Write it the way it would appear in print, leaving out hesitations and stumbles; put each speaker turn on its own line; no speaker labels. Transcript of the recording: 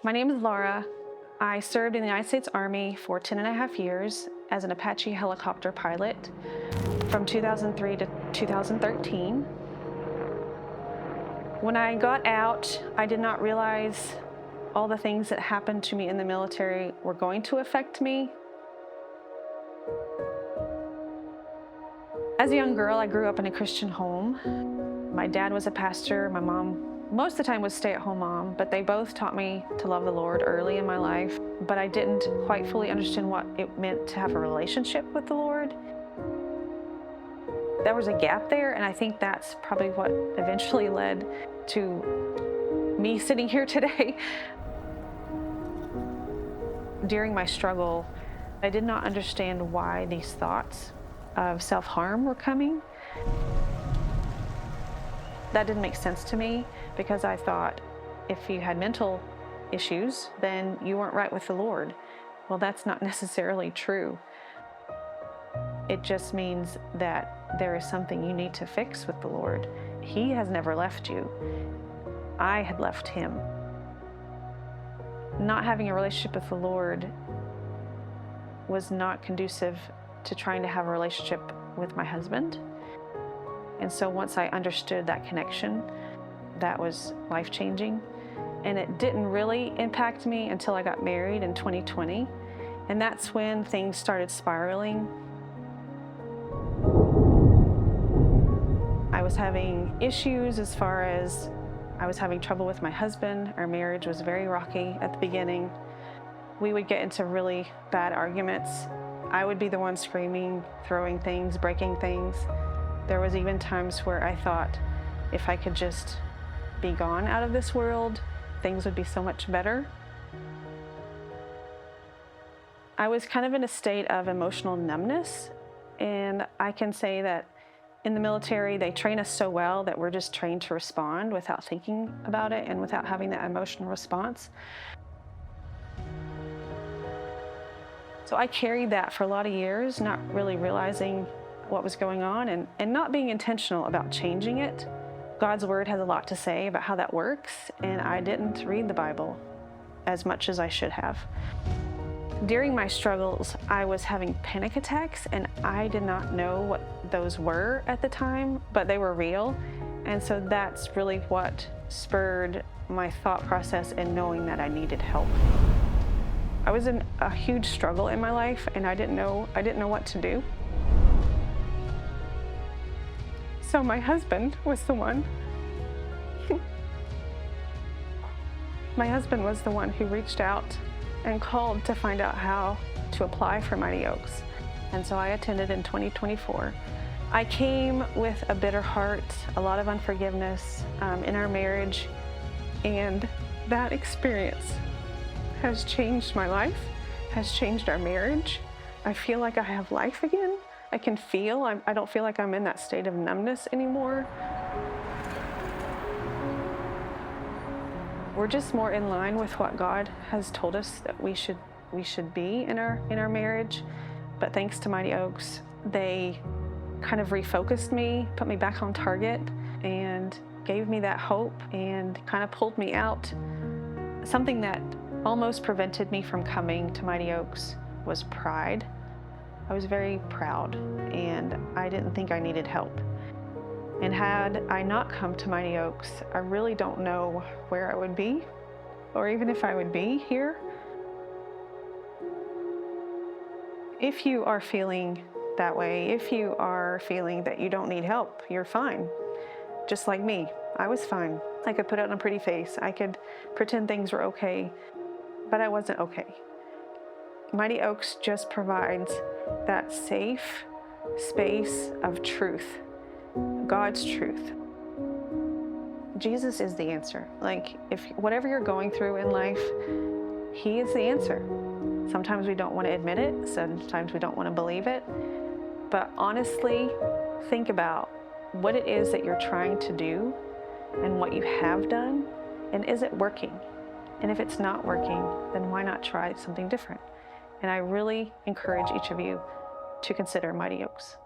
My name is Laura. I served in the United States Army for 10.5 years as an Apache helicopter pilot from 2003 to 2013. When I got out, I did not realize all the things that happened to me in the military were going to affect me. As a young girl, I grew up in a Christian home. My dad was a pastor. My mom, most of the time, was stay-at-home mom, but they both taught me to love the Lord early in my life. But I didn't quite fully understand what it meant to have a relationship with the Lord. There was a gap there, and I think that's probably what eventually led to me sitting here today. During my struggle, I did not understand why these thoughts of self-harm were coming. That didn't make sense to me because I thought if you had mental issues, then you weren't right with the Lord. Well, that's not necessarily true. It just means that there is something you need to fix with the Lord. He has never left you. I had left him. Not having a relationship with the Lord was not conducive to trying to have a relationship with my husband. And so once I understood that connection, that was life-changing. And it didn't really impact me until I got married in 2020. And that's when things started spiraling. I was having issues as far as I was having trouble with my husband. Our marriage was very rocky at the beginning. We would get into really bad arguments. I would be the one screaming, throwing things, breaking things. There was even times where I thought if I could just be gone out of this world, things would be so much better. I was kind of in a state of emotional numbness, and I can say that in the military, they train us so well that we're just trained to respond without thinking about it and without having that emotional response. So I carried that for a lot of years, not really realizing what was going on and not being intentional about changing it. God's word has a lot to say about how that works, and I didn't read the Bible as much as I should have. During my struggles, I was having panic attacks, and I did not know what those were at the time, but they were real. And so that's really what spurred my thought process in knowing that I needed help. I was in a huge struggle in my life, and I didn't know what to do. So my husband was the one. My husband was the one who reached out and called to find out how to apply for Mighty Oaks. And so I attended in 2024. I came with a bitter heart, a lot of unforgiveness in our marriage, and that experience has changed my life, has changed our marriage. I feel like I have life again. I can feel, I don't feel like I'm in that state of numbness anymore. We're just more in line with what God has told us that we should be in our marriage. But thanks to Mighty Oaks, they kind of refocused me, put me back on target, and gave me that hope and kind of pulled me out. Something that almost prevented me from coming to Mighty Oaks was pride. I was very proud, and I didn't think I needed help. And had I not come to Mighty Oaks, I really don't know where I would be, or even if I would be here. If you are feeling that way, if you are feeling that you don't need help, you're fine. Just like me, I was fine. I could put on a pretty face. I could pretend things were okay, but I wasn't okay. Mighty Oaks just provides that safe space of truth. God's truth. Jesus is the answer. Like, if whatever you're going through in life, he is the answer. Sometimes we don't want to admit it, sometimes we don't want to believe it, but honestly, think about what it is that you're trying to do and what you have done, and is it working? And if it's not working, then why not try something different? And I really encourage each of you to consider Mighty Oaks.